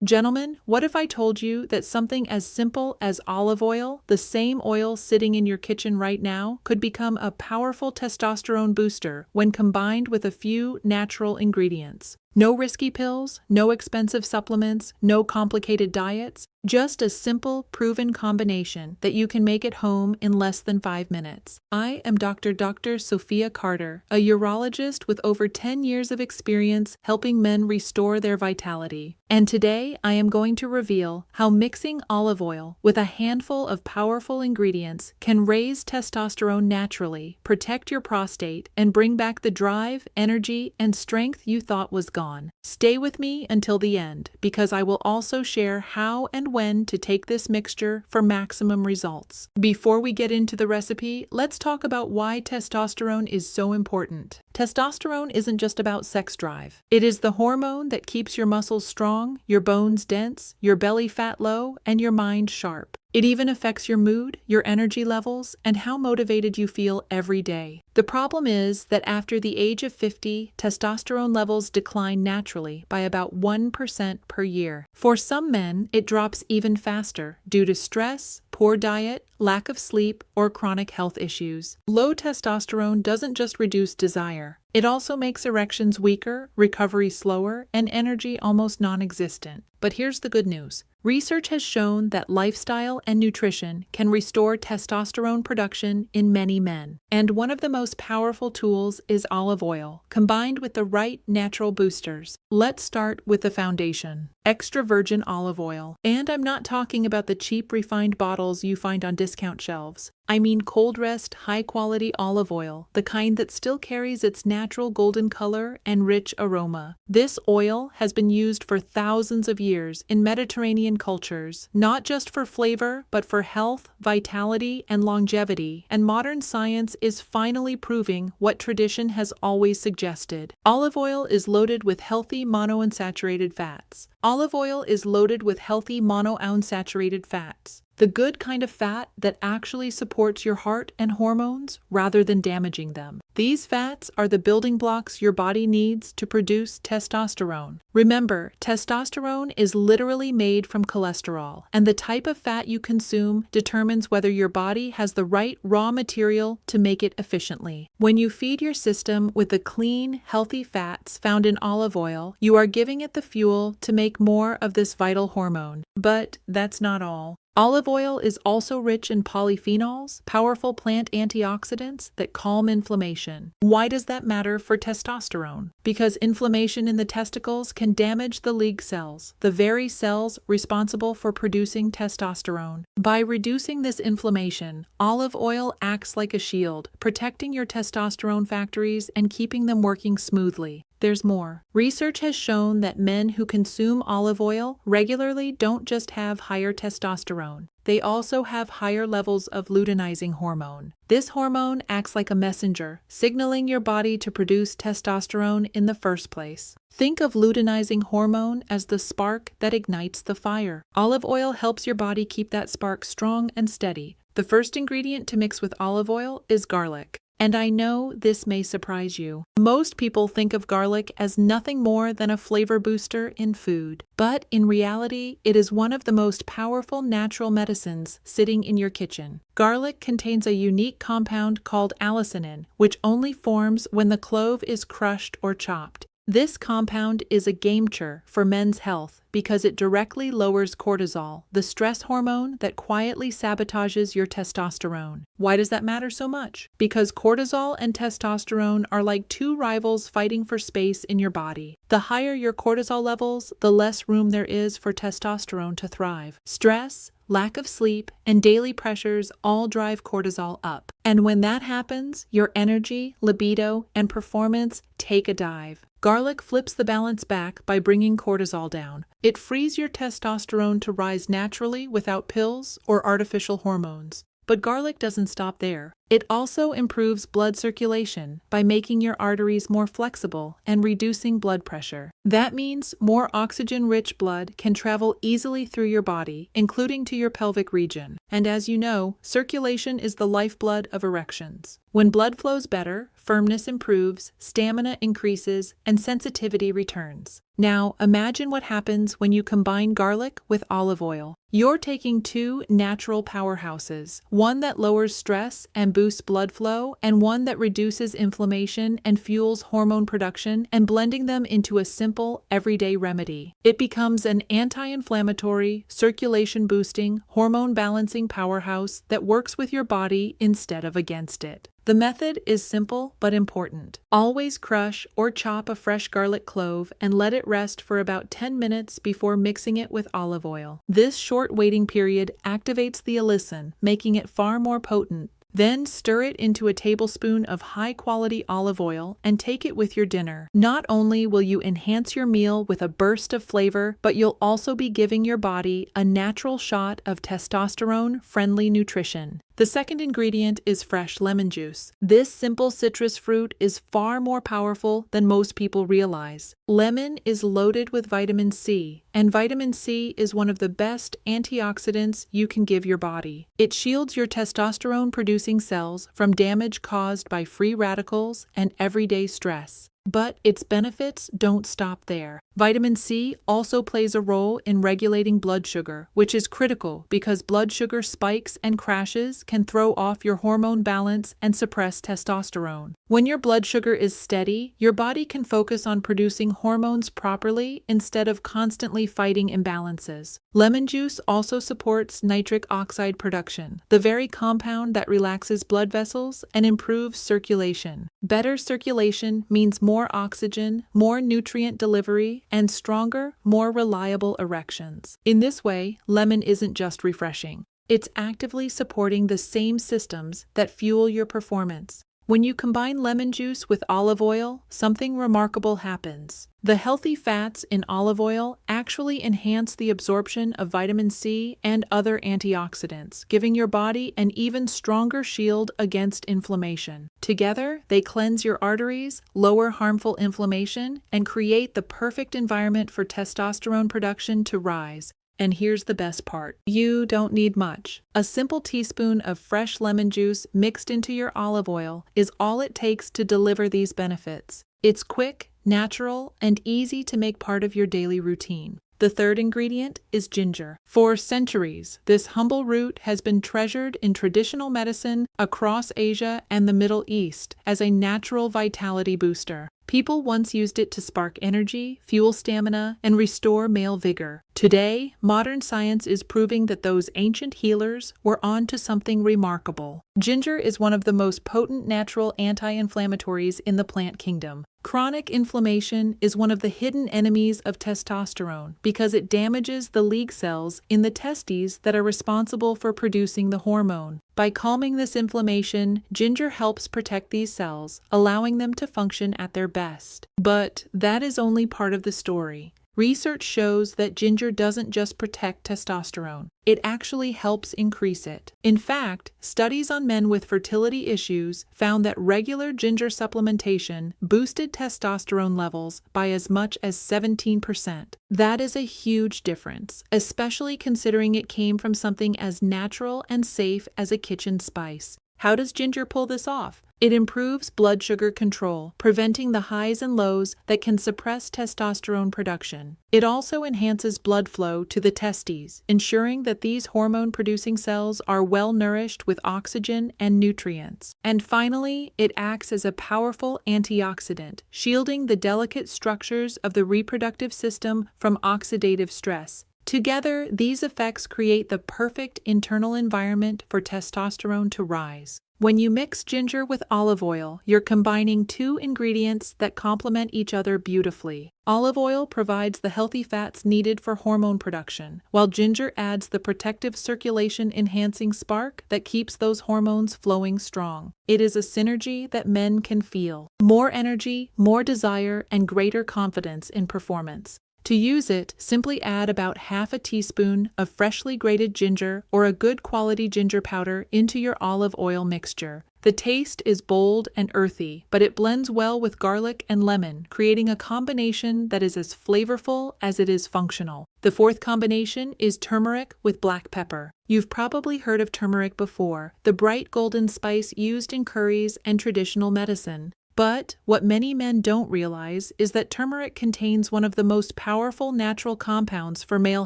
Gentlemen, what if I told you that something as simple as olive oil, the same oil sitting in your kitchen right now, could become a powerful testosterone booster when combined with a few natural ingredients? No risky pills, no expensive supplements, no complicated diets, just a simple, proven combination that you can make at home in less than 5 minutes. I am Dr. Sophia Carter, a urologist with over 10 years of experience helping men restore their vitality. And today, I am going to reveal how mixing olive oil with a handful of powerful ingredients can raise testosterone naturally, protect your prostate, and bring back the drive, energy, and strength you thought was gone. Stay with me until the end, because I will also share how and when to take this mixture for maximum results. Before we get into the recipe, let's talk about why testosterone is so important. Testosterone isn't just about sex drive. It is the hormone that keeps your muscles strong, your bones dense, your belly fat low, and your mind sharp. It even affects your mood, your energy levels, and how motivated you feel every day. The problem is that after the age of 50, testosterone levels decline naturally by about 1% per year. For some men, it drops even faster due to stress, poor diet, lack of sleep, or chronic health issues. Low testosterone doesn't just reduce desire. It also makes erections weaker, recovery slower, and energy almost non-existent. But here's the good news. Research has shown that lifestyle and nutrition can restore testosterone production in many men. And one of the most powerful tools is olive oil, combined with the right natural boosters. Let's start with the foundation. Extra virgin olive oil. And I'm not talking about the cheap refined bottles you find on discount shelves. I mean cold-pressed, high-quality olive oil, the kind that still carries its natural golden color and rich aroma. This oil has been used for thousands of years in Mediterranean cultures, not just for flavor, but for health, vitality, and longevity, and modern science is finally proving what tradition has always suggested. Olive oil is loaded with healthy monounsaturated fats. Olive oil is loaded with healthy monounsaturated fats. The good kind of fat that actually supports your heart and hormones rather than damaging them. These fats are the building blocks your body needs to produce testosterone. Remember, testosterone is literally made from cholesterol, and the type of fat you consume determines whether your body has the right raw material to make it efficiently. When you feed your system with the clean, healthy fats found in olive oil, you are giving it the fuel to make more of this vital hormone. But that's not all. Olive oil is also rich in polyphenols, powerful plant antioxidants that calm inflammation. Why does that matter for testosterone? Because inflammation in the testicles can damage the Leydig cells, the very cells responsible for producing testosterone. By reducing this inflammation, olive oil acts like a shield, protecting your testosterone factories and keeping them working smoothly. There's more. Research has shown that men who consume olive oil regularly don't just have higher testosterone. They also have higher levels of luteinizing hormone. This hormone acts like a messenger, signaling your body to produce testosterone in the first place. Think of luteinizing hormone as the spark that ignites the fire. Olive oil helps your body keep that spark strong and steady. The first ingredient to mix with olive oil is garlic. And I know this may surprise you. Most people think of garlic as nothing more than a flavor booster in food. But in reality, it is one of the most powerful natural medicines sitting in your kitchen. Garlic contains a unique compound called allicin, which only forms when the clove is crushed or chopped. This compound is a game-changer for men's health because it directly lowers cortisol, the stress hormone that quietly sabotages your testosterone. Why does that matter so much? Because cortisol and testosterone are like two rivals fighting for space in your body. The higher your cortisol levels, the less room there is for testosterone to thrive. Stress, lack of sleep, and daily pressures all drive cortisol up. And when that happens, your energy, libido, and performance take a dive. Garlic flips the balance back by bringing cortisol down. It frees your testosterone to rise naturally without pills or artificial hormones. But garlic doesn't stop there. It also improves blood circulation by making your arteries more flexible and reducing blood pressure. That means more oxygen-rich blood can travel easily through your body, including to your pelvic region. And as you know, circulation is the lifeblood of erections. When blood flows better, firmness improves, stamina increases, and sensitivity returns. Now, imagine what happens when you combine garlic with olive oil. You're taking two natural powerhouses, one that lowers stress and boosts blood flow, and one that reduces inflammation and fuels hormone production, and blending them into a simple, everyday remedy. It becomes an anti-inflammatory, circulation-boosting, hormone-balancing powerhouse that works with your body instead of against it. The method is simple but important. Always crush or chop a fresh garlic clove and let it rest for about 10 minutes before mixing it with olive oil. This short waiting period activates the allicin, making it far more potent. Then stir it into a tablespoon of high-quality olive oil and take it with your dinner. Not only will you enhance your meal with a burst of flavor, but you'll also be giving your body a natural shot of testosterone-friendly nutrition. The second ingredient is fresh lemon juice. This simple citrus fruit is far more powerful than most people realize. Lemon is loaded with vitamin C, and vitamin C is one of the best antioxidants you can give your body. It shields your testosterone-producing cells from damage caused by free radicals and everyday stress. But its benefits don't stop there. Vitamin C also plays a role in regulating blood sugar, which is critical because blood sugar spikes and crashes can throw off your hormone balance and suppress testosterone. When your blood sugar is steady, your body can focus on producing hormones properly instead of constantly fighting imbalances. Lemon juice also supports nitric oxide production, the very compound that relaxes blood vessels and improves circulation. Better circulation means more oxygen, more nutrient delivery, and stronger, more reliable erections. In this way, lemon isn't just refreshing. It's actively supporting the same systems that fuel your performance. When you combine lemon juice with olive oil, something remarkable happens. The healthy fats in olive oil actually enhance the absorption of vitamin C and other antioxidants, giving your body an even stronger shield against inflammation. Together, they cleanse your arteries, lower harmful inflammation, and create the perfect environment for testosterone production to rise. And here's the best part. You don't need much. A simple teaspoon of fresh lemon juice mixed into your olive oil is all it takes to deliver these benefits. It's quick, natural, and easy to make part of your daily routine. The third ingredient is ginger. For centuries, this humble root has been treasured in traditional medicine across Asia and the Middle East as a natural vitality booster. People once used it to spark energy, fuel stamina, and restore male vigor. Today, modern science is proving that those ancient healers were on to something remarkable. Ginger is one of the most potent natural anti-inflammatories in the plant kingdom. Chronic inflammation is one of the hidden enemies of testosterone because it damages the Leydig cells in the testes that are responsible for producing the hormone. By calming this inflammation, ginger helps protect these cells, allowing them to function at their best. But that is only part of the story. Research shows that ginger doesn't just protect testosterone, it actually helps increase it. In fact, studies on men with fertility issues found that regular ginger supplementation boosted testosterone levels by as much as 17%. That is a huge difference, especially considering it came from something as natural and safe as a kitchen spice. How does ginger pull this off? It improves blood sugar control, preventing the highs and lows that can suppress testosterone production. It also enhances blood flow to the testes, ensuring that these hormone-producing cells are well nourished with oxygen and nutrients. And finally, it acts as a powerful antioxidant, shielding the delicate structures of the reproductive system from oxidative stress. Together, these effects create the perfect internal environment for testosterone to rise. When you mix ginger with olive oil, you're combining two ingredients that complement each other beautifully. Olive oil provides the healthy fats needed for hormone production, while ginger adds the protective circulation-enhancing spark that keeps those hormones flowing strong. It is a synergy that men can feel. More energy, more desire, and greater confidence in performance. To use it, simply add about half a teaspoon of freshly grated ginger or a good quality ginger powder into your olive oil mixture. The taste is bold and earthy, but it blends well with garlic and lemon, creating a combination that is as flavorful as it is functional. The fourth combination is turmeric with black pepper. You've probably heard of turmeric before, the bright golden spice used in curries and traditional medicine. But what many men don't realize is that turmeric contains one of the most powerful natural compounds for male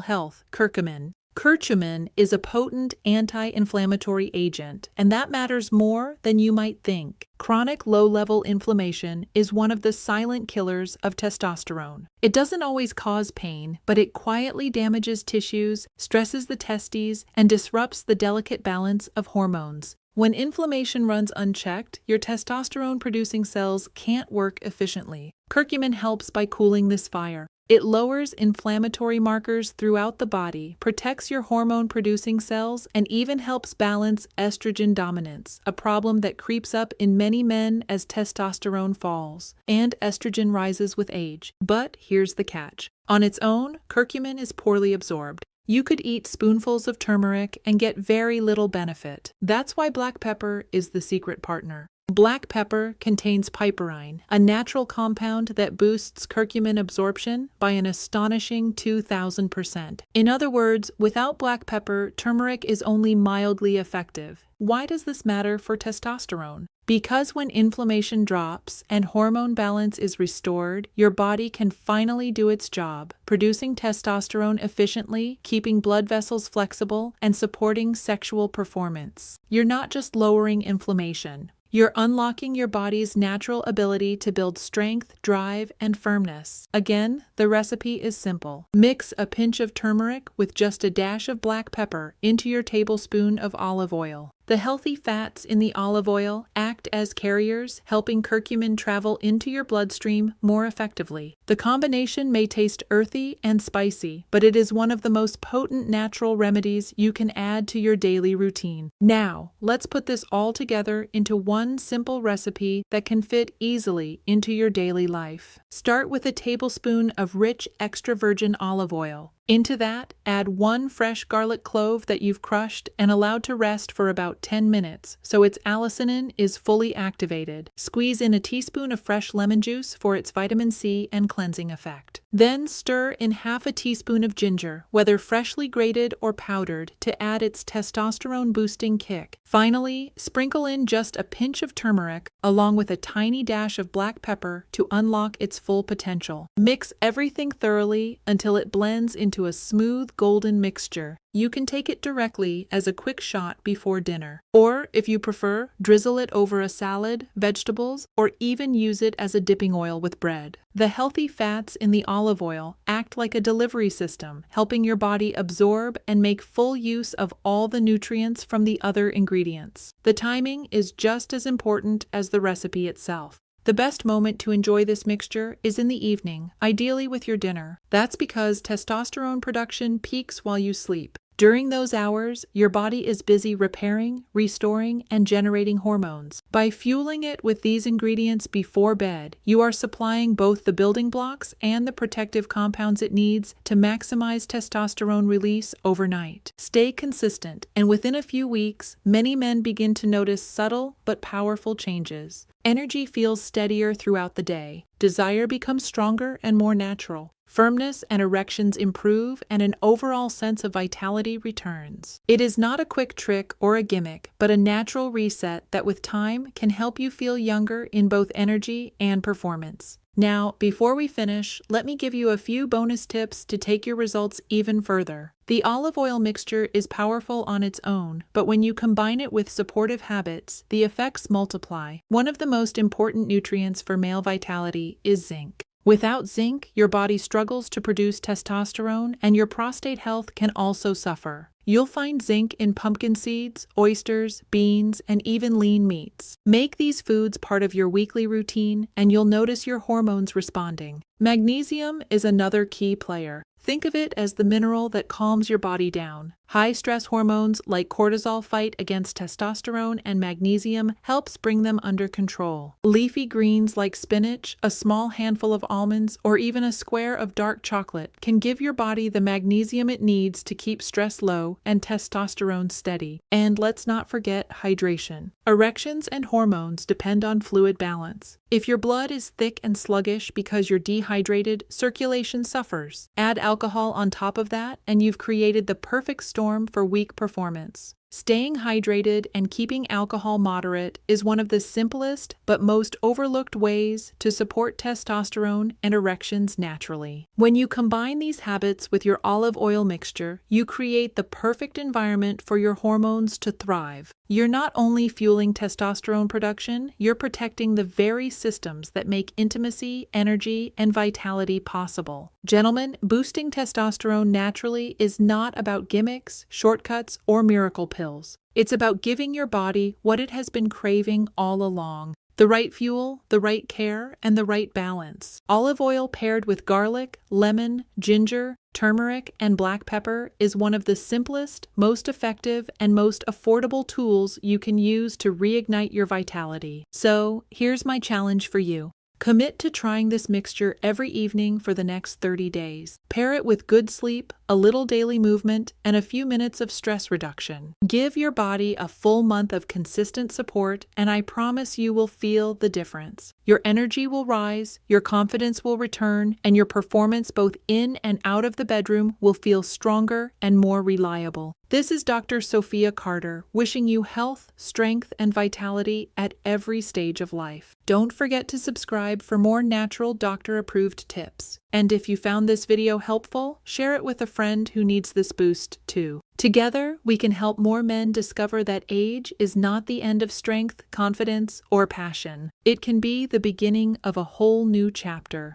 health, curcumin. Curcumin is a potent anti-inflammatory agent, and that matters more than you might think. Chronic low-level inflammation is one of the silent killers of testosterone. It doesn't always cause pain, but it quietly damages tissues, stresses the testes, and disrupts the delicate balance of hormones. When inflammation runs unchecked, your testosterone-producing cells can't work efficiently. Curcumin helps by cooling this fire. It lowers inflammatory markers throughout the body, protects your hormone-producing cells, and even helps balance estrogen dominance, a problem that creeps up in many men as testosterone falls, and estrogen rises with age. But here's the catch. On its own, curcumin is poorly absorbed. You could eat spoonfuls of turmeric and get very little benefit. That's why black pepper is the secret partner. Black pepper contains piperine, a natural compound that boosts curcumin absorption by an astonishing 2,000%. In other words, without black pepper, turmeric is only mildly effective. Why does this matter for testosterone? Because when inflammation drops and hormone balance is restored, your body can finally do its job, producing testosterone efficiently, keeping blood vessels flexible, and supporting sexual performance. You're not just lowering inflammation. You're unlocking your body's natural ability to build strength, drive, and firmness. Again, the recipe is simple. Mix a pinch of turmeric with just a dash of black pepper into your tablespoon of olive oil. The healthy fats in the olive oil act as carriers, helping curcumin travel into your bloodstream more effectively. The combination may taste earthy and spicy, but it is one of the most potent natural remedies you can add to your daily routine. Now, let's put this all together into one simple recipe that can fit easily into your daily life. Start with a tablespoon of rich extra virgin olive oil. Into that, add 1 fresh garlic clove that you've crushed and allowed to rest for about 10 minutes so its allicin is fully activated. Squeeze in a teaspoon of fresh lemon juice for its vitamin C and cleansing effect. Then stir in half a teaspoon of ginger, whether freshly grated or powdered, to add its testosterone-boosting kick. Finally, sprinkle in just a pinch of turmeric along with a tiny dash of black pepper to unlock its full potential. Mix everything thoroughly until it blends into a smooth golden mixture. You can take it directly as a quick shot before dinner. Or, if you prefer, drizzle it over a salad, vegetables, or even use it as a dipping oil with bread. The healthy fats in the olive oil act like a delivery system, helping your body absorb and make full use of all the nutrients from the other ingredients. The timing is just as important as the recipe itself. The best moment to enjoy this mixture is in the evening, ideally with your dinner. That's because testosterone production peaks while you sleep. During those hours, your body is busy repairing, restoring, and generating hormones. By fueling it with these ingredients before bed, you are supplying both the building blocks and the protective compounds it needs to maximize testosterone release overnight. Stay consistent, and within a few weeks, many men begin to notice subtle but powerful changes. Energy feels steadier throughout the day. Desire becomes stronger and more natural. Firmness and erections improve, and an overall sense of vitality returns. It is not a quick trick or a gimmick, but a natural reset that with time can help you feel younger in both energy and performance. Now, before we finish, let me give you a few bonus tips to take your results even further. The olive oil mixture is powerful on its own, but when you combine it with supportive habits, the effects multiply. One of the most important nutrients for male vitality is zinc. Without zinc, your body struggles to produce testosterone, and your prostate health can also suffer. You'll find zinc in pumpkin seeds, oysters, beans, and even lean meats. Make these foods part of your weekly routine, and you'll notice your hormones responding. Magnesium is another key player. Think of it as the mineral that calms your body down. High-stress hormones like cortisol fight against testosterone, and magnesium helps bring them under control. Leafy greens like spinach, a small handful of almonds, or even a square of dark chocolate can give your body the magnesium it needs to keep stress low and testosterone steady. And let's not forget hydration. Erections and hormones depend on fluid balance. If your blood is thick and sluggish because you're dehydrated, circulation suffers. Add alcohol on top of that, and you've created the perfect storm for weak performance. Staying hydrated and keeping alcohol moderate is one of the simplest but most overlooked ways to support testosterone and erections naturally. When you combine these habits with your olive oil mixture, you create the perfect environment for your hormones to thrive. You're not only fueling testosterone production, you're protecting the very systems that make intimacy, energy, and vitality possible. Gentlemen, boosting testosterone naturally is not about gimmicks, shortcuts, or miracle pills. It's about giving your body what it has been craving all along: the right fuel, the right care, and the right balance. Olive oil paired with garlic, lemon, ginger, turmeric, and black pepper is one of the simplest, most effective, and most affordable tools you can use to reignite your vitality. So, here's my challenge for you. Commit to trying this mixture every evening for the next 30 days. Pair it with good sleep, a little daily movement, and a few minutes of stress reduction. Give your body a full month of consistent support, and I promise you will feel the difference. Your energy will rise, your confidence will return, and your performance both in and out of the bedroom will feel stronger and more reliable. This is Dr. Sophia Carter, wishing you health, strength, and vitality at every stage of life. Don't forget to subscribe for more natural doctor-approved tips. And if you found this video helpful, share it with a friend who needs this boost too. Together, we can help more men discover that age is not the end of strength, confidence, or passion. It can be the beginning of a whole new chapter.